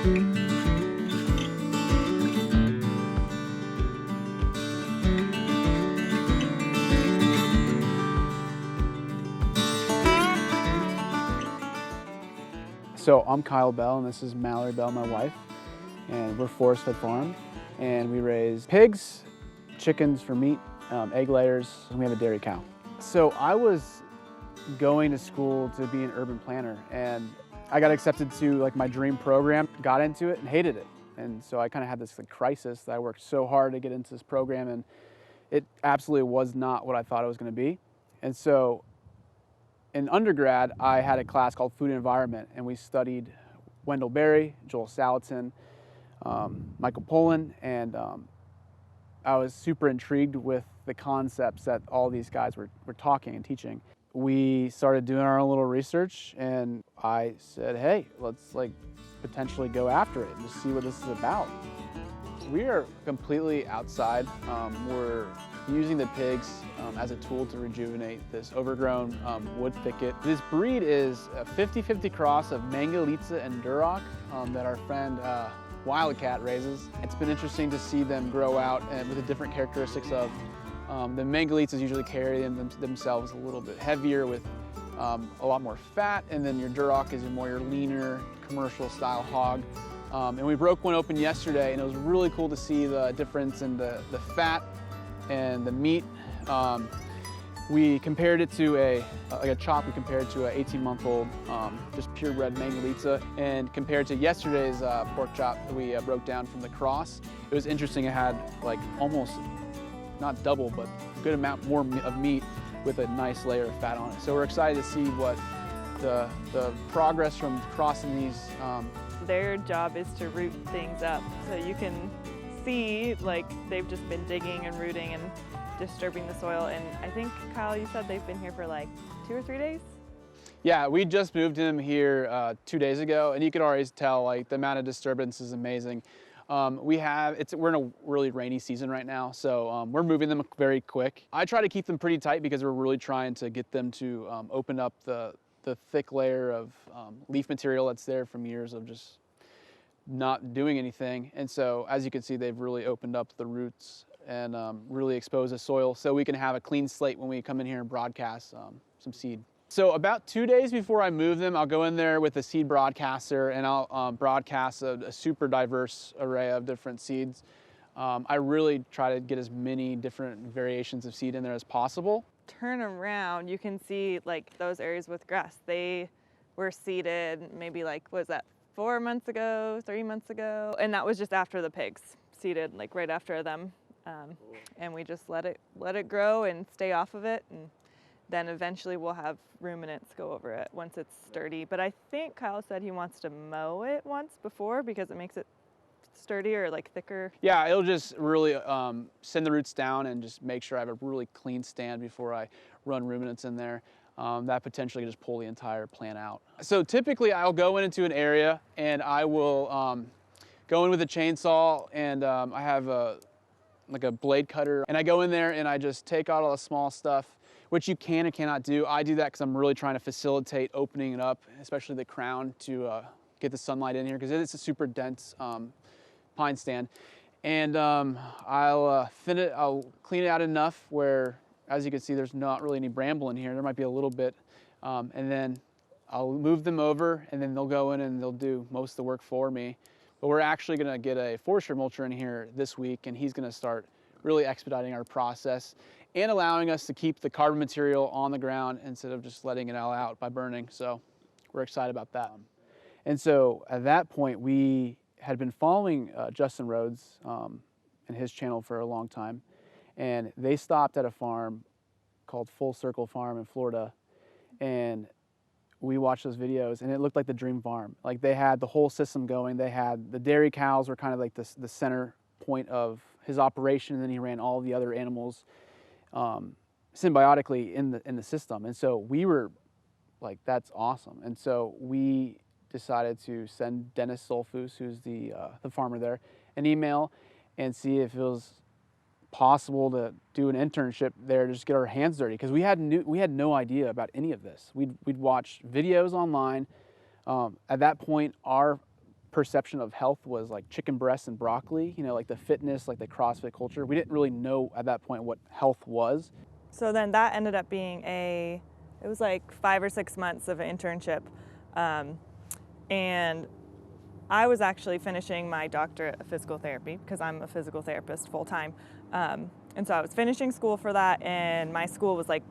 So I'm Kyle Bell, and this is Mallory Bell, my wife, and we're Forest Fed Farm, and we raise pigs, chickens for meat, egg layers, and we have a dairy cow. So I was going to school to be an urban planner, and I got accepted to like my dream program, got into it and hated it. And so I kind of had this like crisis that I worked so hard to get into this program, and it absolutely was not what I thought it was going to be. And so in undergrad, I had a class called Food and Environment, and we studied Wendell Berry, Joel Salatin, Michael Pollan, and I was super intrigued with the concepts that all these guys were talking and teaching. We started doing our own little research, and I said, hey, let's like potentially go after it and just see what this is about. We are completely outside. We're using the pigs as a tool to rejuvenate this overgrown wood thicket. This breed is a 50-50 cross of Mangalitsa and Duroc that our friend Wildcat raises. It's been interesting to see them grow out and with the different characteristics of the Mangalitzas usually carry themselves a little bit heavier with a lot more fat, and then your Duroc is more your leaner commercial style hog. And we broke one open yesterday, and it was really cool to see the difference in the fat and the meat. We compared it to like a chop. We compared it to an 18-month-old, just purebred Mangalitsa, and compared to yesterday's pork chop that we broke down from the cross. It was interesting. It had like almost, not double, but a good amount more of meat with a nice layer of fat on it. So we're excited to see what the progress from crossing these. Their job is to root things up, so you can see like they've just been digging and rooting and disturbing the soil. And I think, Kyle, you said they've been here for like 2 or 3 days? Yeah, we just moved him here 2 days ago, and you could always tell like the amount of disturbance is amazing. We're in a really rainy season right now, so we're moving them very quick. I try to keep them pretty tight because we're really trying to get them to open up the thick layer of leaf material that's there from years of just not doing anything. And so as you can see, they've really opened up the roots and really exposed the soil so we can have a clean slate when we come in here and broadcast some seed. So about 2 days before I move them, I'll go in there with a seed broadcaster, and I'll broadcast a super diverse array of different seeds. I really try to get as many different variations of seed in there as possible. Turn around, you can see like those areas with grass. They were seeded maybe like, what was that, 4 months ago, 3 months ago? And that was just after the pigs, seeded like right after them. And we just let it grow and stay off of it. And then eventually we'll have ruminants go over it once it's sturdy. But I think Kyle said he wants to mow it once before because it makes it sturdier, like thicker. Yeah, it'll just really send the roots down and just make sure I have a really clean stand before I run ruminants in there. That potentially can just pull the entire plant out. So typically I'll go into an area and I will go in with a chainsaw, and I have like a blade cutter, and I go in there and I just take out all the small stuff, which you can and cannot do. I do that because I'm really trying to facilitate opening it up, especially the crown, to get the sunlight in here because it's a super dense pine stand. And I'll clean it out enough where, as you can see, there's not really any bramble in here. There might be a little bit. And then I'll move them over, and then they'll go in and they'll do most of the work for me. But we're actually gonna get a forestry mulcher in here this week, and he's gonna start really expediting our process and allowing us to keep the carbon material on the ground instead of just letting it all out by burning. So we're excited about that. And so at that point, we had been following Justin Rhodes and his channel for a long time. And they stopped at a farm called Full Circle Farm in Florida. And we watched those videos, and it looked like the dream farm. Like they had the whole system going. They had the dairy cows were kind of like the center point of his operation, and then he ran all the other animals symbiotically in the system. And so we were like, that's awesome. And so we decided to send Dennis Solfus, who's the farmer there, an email and see if it was possible to do an internship there to just get our hands dirty, because we had no idea about any of this. We'd watched videos online. At that point, our perception of health was like chicken breasts and broccoli, you know, like the fitness, like the CrossFit culture. We didn't really know at that point what health was. So then that ended up being it was like 5 or 6 months of an internship. And I was actually finishing my doctorate of physical therapy because I'm a physical therapist full time. And so I was finishing school for that, and my school was like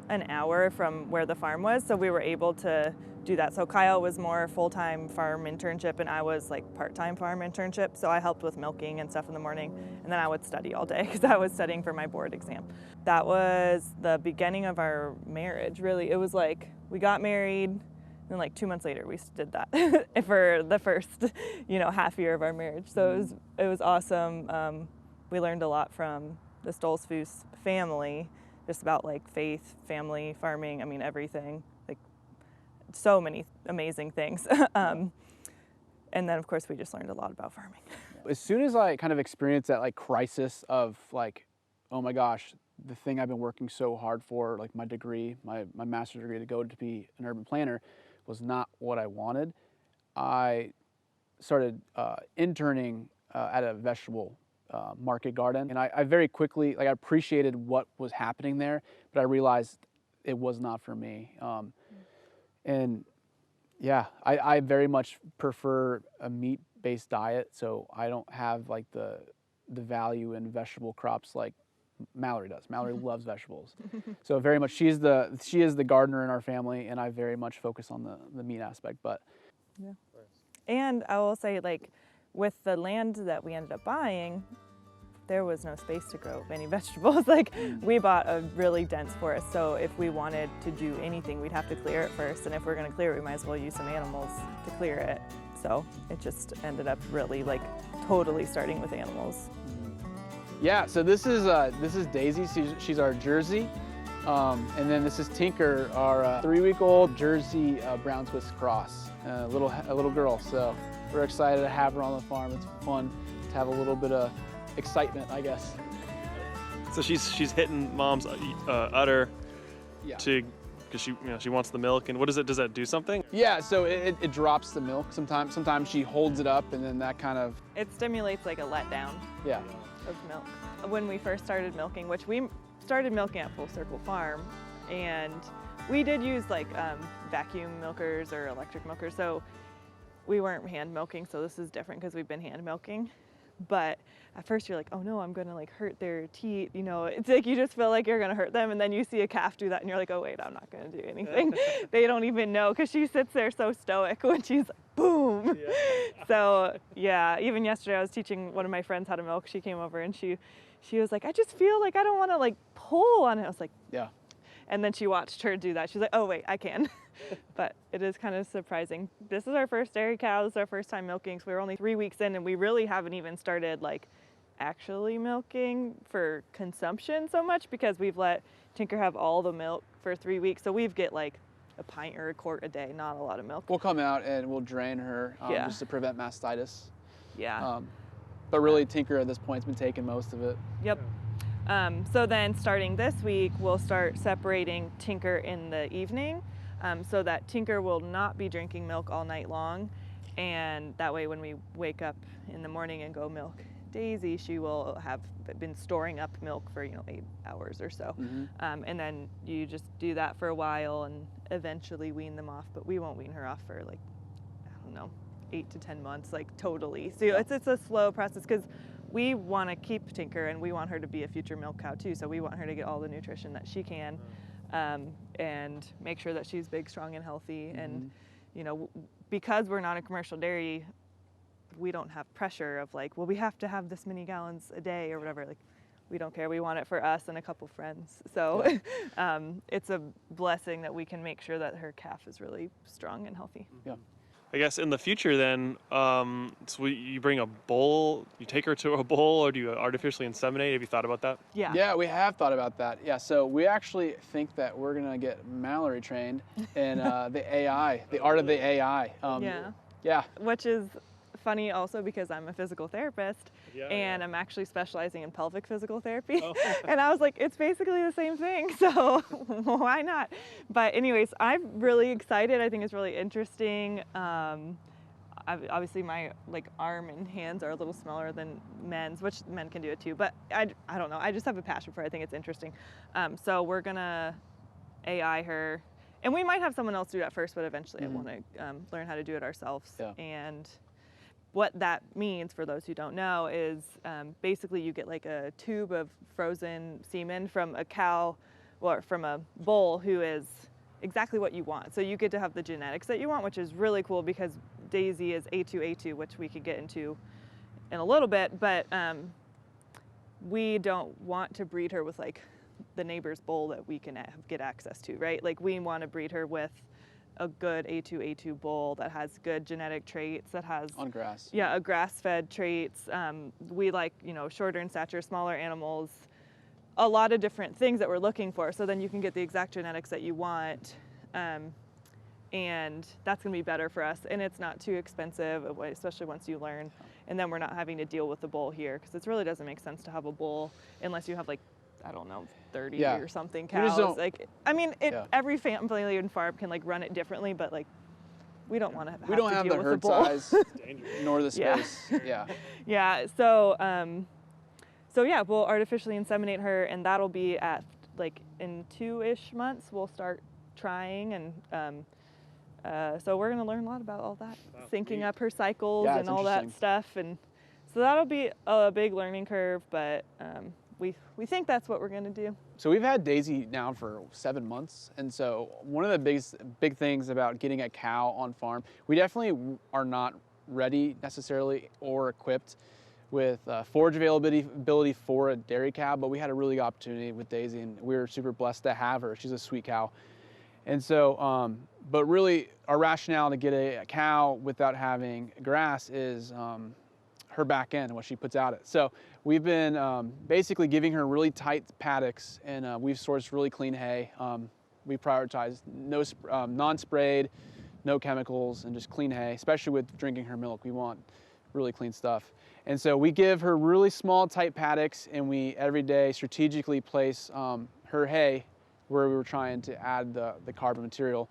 an hour from where the farm was, so we were able to do that. So Kyle was more full-time farm internship, and I was like part-time farm internship. So I helped with milking and stuff in the morning, and then I would study all day because I was studying for my board exam. That was the beginning of our marriage, really. It was like we got married, and like 2 months later we did that for the first, half year of our marriage. So it was awesome. We learned a lot from the Stolzfus family, just about like faith, family, farming, everything, like so many amazing things. And then of course we just learned a lot about farming. As soon as I kind of experienced that like crisis of like, oh my gosh, the thing I've been working so hard for, like my degree, my master's degree to go to be an urban planner was not what I wanted, I started interning at a vegetable market garden. And I very quickly, I appreciated what was happening there, but I realized it was not for me. And yeah, I very much prefer a meat-based diet, so I don't have like the value in vegetable crops like Mallory does. Mallory loves vegetables. So very much, she is the gardener in our family, and I very much focus on the meat aspect. But yeah. And I will say, like, with the land that we ended up buying, there was no space to grow any vegetables. Like, we bought a really dense forest, so if we wanted to do anything, we'd have to clear it first, and if we're gonna clear it, we might as well use some animals to clear it. So it just ended up really, like, totally starting with animals. Yeah, so this is Daisy. She's our Jersey, and then this is Tinker, our 3-week-old Jersey brown Swiss cross, a little girl. So we're excited to have her on the farm. It's fun to have a little bit of excitement, I guess. So she's hitting mom's udder, Yeah. because she wants the milk. And what does that do something? Yeah, so it drops the milk. Sometimes she holds it up, and then that kind of It stimulates like a letdown. Yeah. Of milk. When we first started milking, which we started milking at Full Circle Farm, and we did use like vacuum milkers or electric milkers, so we weren't hand milking, so this is different because we've been hand milking. But at first you're like, oh no, I'm gonna like hurt their teeth, it's like you just feel like you're gonna hurt them, and then you see a calf do that and you're like, oh wait, I'm not gonna do anything. They don't even know, because she sits there so stoic when she's like, boom. Yeah. So yeah, even yesterday I was teaching one of my friends how to milk. She came over and she was like, I just feel like I don't want to like pull on it. I was like, yeah. And then she watched her do that. She's like, oh wait, I can. But it is kind of surprising. This is our first dairy cow. This is our first time milking. So we were only 3 weeks in, and we really haven't even started like actually milking for consumption so much, because we've let Tinker have all the milk for 3 weeks. So we've get like a pint or a quart a day, not a lot of milk. We'll come out and we'll drain her Yeah. just to prevent mastitis. Yeah. But really, Tinker at this point has been taking most of it. Yep. So then starting this week, we'll start separating Tinker in the evening, so that Tinker will not be drinking milk all night long. And that way when we wake up in the morning and go milk Daisy, she will have been storing up milk for 8 hours or so. Mm-hmm. And then you just do that for a while and eventually wean them off, but we won't wean her off for 8 to 10 months, like totally. So it's a slow process, because we want to keep Tinker and we want her to be a future milk cow too. So we want her to get all the nutrition that she can, and make sure that she's big, strong, and healthy. And because we're not a commercial dairy, we don't have pressure of like, well, we have to have this many gallons a day or whatever. Like, we don't care. We want it for us and a couple friends. So it's a blessing that we can make sure that her calf is really strong and healthy. Yeah. I guess in the future then, so you bring a bull, you take her to a bull, or do you artificially inseminate? Have you thought about that? Yeah. Yeah, we have thought about that. Yeah, so we actually think that we're gonna get Mallory trained in the AI, the art of the AI. Yeah. Which is funny also, because I'm a physical therapist, and I'm actually specializing in pelvic physical therapy. Oh. And I was like, it's basically the same thing, so why not? But anyways, I'm really excited. I think it's really interesting. obviously my like arm and hands are a little smaller than men's, which men can do it too, but I don't know, I just have a passion for it. I think it's interesting. So we're gonna AI her, and we might have someone else do that first, but eventually I want to learn how to do it ourselves. Yeah. And what that means, for those who don't know, is basically you get like a tube of frozen semen from a cow or from a bull who is exactly what you want. So you get to have the genetics that you want, which is really cool because Daisy is A2, which we could get into in a little bit, but we don't want to breed her with like the neighbor's bull that we can get access to, right? Like we want to breed her with a good A2 bull that has good genetic traits, that has On grass. yeah, a grass-fed traits. We like, you know, shorter in stature, smaller animals, a lot of different things that we're looking for. So then you can get the exact genetics that you want, and that's going to be better for us. And it's not too expensive, especially once you learn. And then we're not having to deal with the bull here, because it really doesn't make sense to have a bull unless you have like, I don't know, 30 or something cows. Like, I mean, every family and farm can like run it differently, but like, we don't want to have to deal the with herd the bull. size nor the space. Yeah. So, so yeah, we'll artificially inseminate her, and that'll be at like in 2-ish months. We'll start trying, and so we're gonna learn a lot about all that, syncing up her cycles and all that stuff, and so that'll be a big learning curve, but we think that's what we're gonna do. So we've had Daisy now for 7 months, and so one of the big things about getting a cow on farm, we definitely are not ready necessarily or equipped with forage availability for a dairy cow, but we had a really good opportunity with Daisy, and we were super blessed to have her. She's a sweet cow. And so, but really our rationale to get a cow without having grass is her back end and what she puts out it. So we've been basically giving her really tight paddocks, and we've sourced really clean hay. We prioritize non-sprayed, no chemicals, and just clean hay, especially with drinking her milk. We want really clean stuff. And so we give her really small, tight paddocks, and we every day strategically place her hay where we were trying to add the carbon material.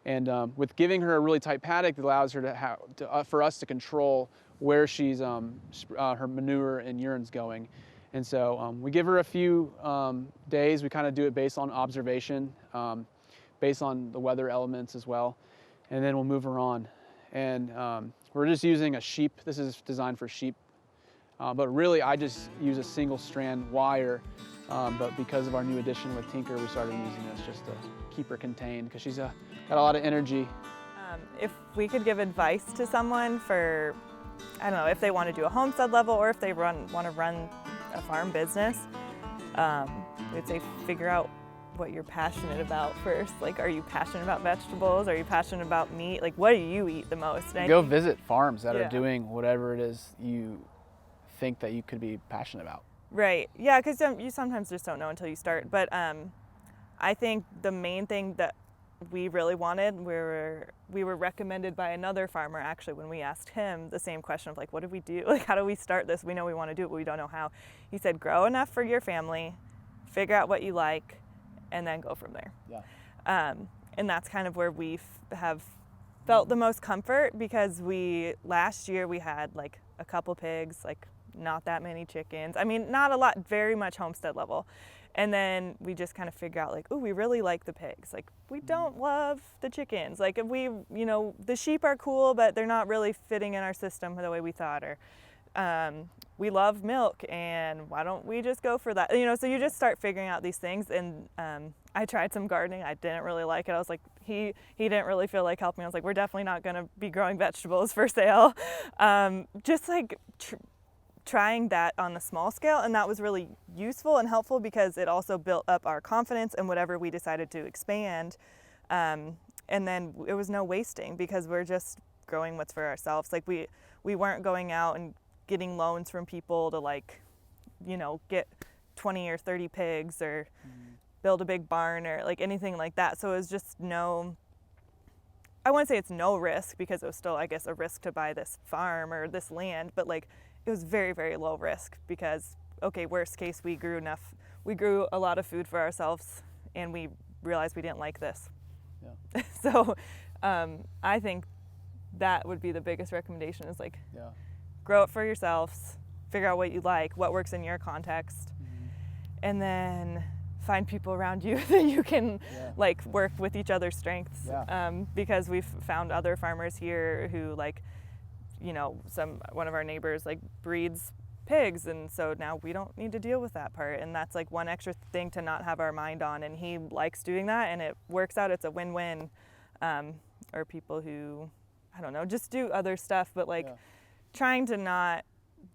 And with giving her a really tight paddock, it allows her for us to control where she's her manure and urine's going. And so we give her a few days. We kind of do it based on observation, based on the weather elements as well, and then we'll move her on. And we're just using a sheep. This is designed for sheep, but really I just use a single strand wire. But because of our new addition with Tinker, we started using this just to keep her contained, because she's got a lot of energy. If we could give advice to someone for, I don't know, if they want to do a homestead level or if they want to run a farm business, we'd say figure out what you're passionate about first. Like, are you passionate about vegetables? Are you passionate about meat? Like, what do you eat the most? And go visit farms that are doing whatever it is you think that you could be passionate about. Right. Yeah, because you sometimes just don't know until you start. But I think the main thing that we really wanted, we were recommended by another farmer actually when we asked him the same question of like, what do we do? Like, how do we start this? We know we want to do it, but we don't know how. He said, grow enough for your family, figure out what you like, and then go from there. Yeah. And that's kind of where we have felt the most comfort, because last year we had like a couple pigs, like not that many chickens. I mean, not a lot, very much homestead level. And then we just kind of figure out like, oh, we really like the pigs. Like, we don't love the chickens. Like, if the sheep are cool, but they're not really fitting in our system the way we thought. Or we love milk, and why don't we just go for that? So you just start figuring out these things. And I tried some gardening. I didn't really like it. I was like, he didn't really feel like helping me. I was like, we're definitely not going to be growing vegetables for sale. Just like trying that on a small scale, and that was really useful and helpful, because it also built up our confidence in whatever we decided to expand. And then it was no wasting, because we're just growing what's for ourselves. Like, we weren't going out and getting loans from people to like, get 20 or 30 pigs or build a big barn or like anything like that. So it was just I wouldn't say it's no risk, because it was still, I guess, a risk to buy this farm or this land, but like, it was very, very low risk, because, okay, worst case, we grew a lot of food for ourselves, and we realized we didn't like this. Yeah. So I think that would be the biggest recommendation, is like Yeah. grow it for yourselves, figure out what you like, what works in your context, and then find people around you that you can like work with each other's strengths. Yeah. Because we've found other farmers here who, like, you know, one of our neighbors like breeds pigs, and so now we don't need to deal with that part, and that's like one extra thing to not have our mind on, and he likes doing that and it works out. It's a win-win. Or people who, I don't know, just do other stuff, but like trying to not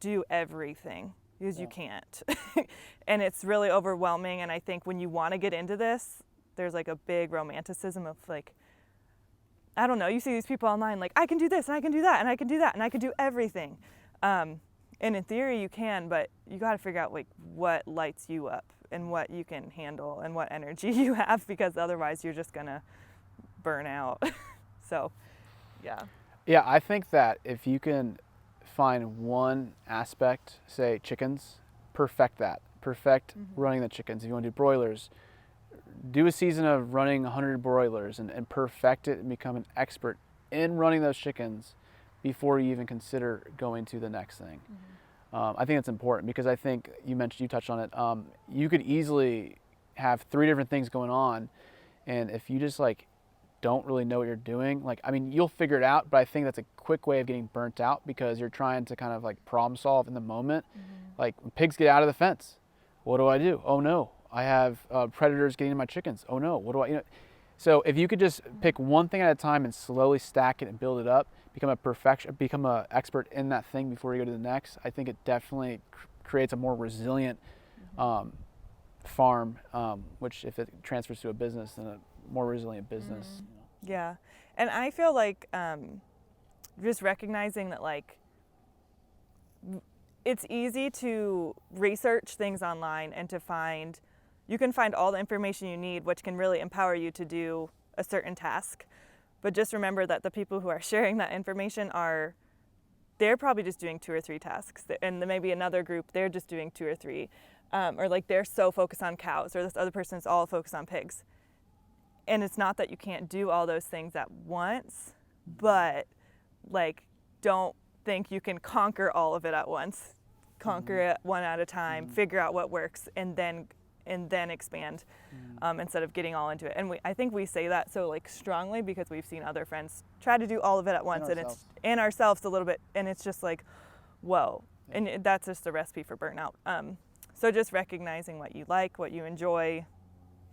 do everything, because you can't. And it's really overwhelming, and I think when you want to get into this, there's like a big romanticism of like, I don't know, you see these people online like, I can do this and I can do that and I can do that and I can do everything. And in theory you can, but you got to figure out like what lights you up and what you can handle and what energy you have, because otherwise you're just gonna burn out. So Yeah, I think that if you can find one aspect, say chickens, perfect that. Perfect running the chickens. If you want to do broilers, do a season of running 100 broilers and perfect it and become an expert in running those chickens before you even consider going to the next thing. I think it's important, because I think you touched on it. You could easily have 3 different things going on, and if you just like don't really know what you're doing, like, I mean, you'll figure it out, but I think that's a quick way of getting burnt out, because you're trying to kind of like problem solve in the moment. Like when pigs get out of the fence, what do I do? Oh no, I have predators getting in my chickens. Oh no, what do I, you know? So if you could just pick one thing at a time and slowly stack it and build it up, become an expert in that thing before you go to the next, I think it definitely creates a more resilient farm, which if it transfers to a business, then a more resilient business. Yeah, and I feel like just recognizing that like it's easy to research things online and you can find all the information you need, which can really empower you to do a certain task. But just remember that the people who are sharing that information they're probably just doing 2 or 3 tasks, and then maybe another group, they're just doing 2 or 3, or like they're so focused on cows, or this other person is all focused on pigs. And it's not that you can't do all those things at once, but like don't think you can conquer all of it at once. Conquer it one at a time, figure out what works, and then expand, instead of getting all into it. And I think we say that so like strongly because we've seen other friends try to do all of it at once, and it's in ourselves a little bit, and it's just like, whoa. And that's just a recipe for burnout. So just recognizing what you like, what you enjoy,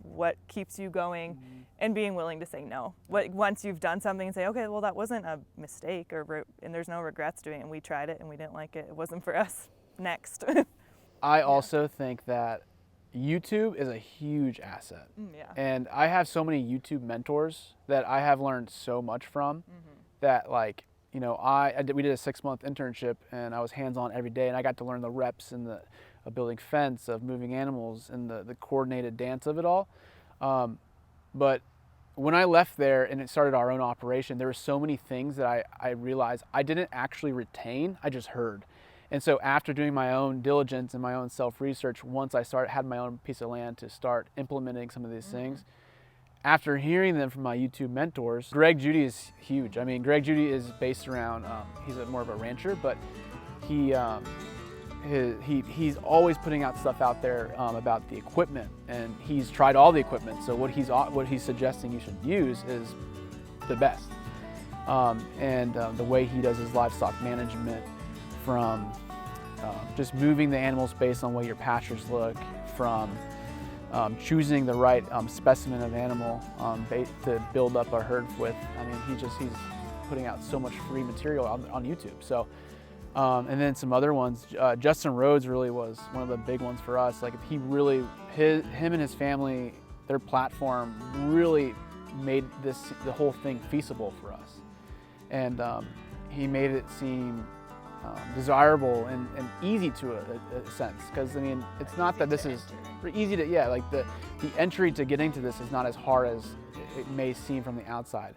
what keeps you going, and being willing to say no. Once you've done something and say, okay, well, that wasn't a mistake, and there's no regrets doing it, and we tried it and we didn't like it, it wasn't for us, next. I also think that YouTube is a huge asset. And I have so many YouTube mentors that I have learned so much from, that like, you know, we did a 6-month internship, and I was hands-on every day, and I got to learn the reps and of building fence, of moving animals, and the coordinated dance of it all. But when I left there and it started our own operation, there were so many things that I realized I didn't actually retain, I just heard. And so after doing my own diligence and my own self-research, once I had my own piece of land to start implementing some of these things, after hearing them from my YouTube mentors, Greg Judy is huge. I mean, Greg Judy is based around, he's more of a rancher, but he's always putting out stuff out there about the equipment, and he's tried all the equipment. So what he's suggesting you should use is the best. The way he does his livestock management, from just moving the animals based on the way your pastures look, from choosing the right specimen of animal to build up a herd with. I mean, he's putting out so much free material on YouTube. So, and then some other ones. Justin Rhodes really was one of the big ones for us. Like, him and his family, their platform really made the whole thing feasible for us, and he made it seem desirable and easy to a sense, because I mean, it's not that this is easy to, like the entry to getting to this is not as hard as it may seem from the outside.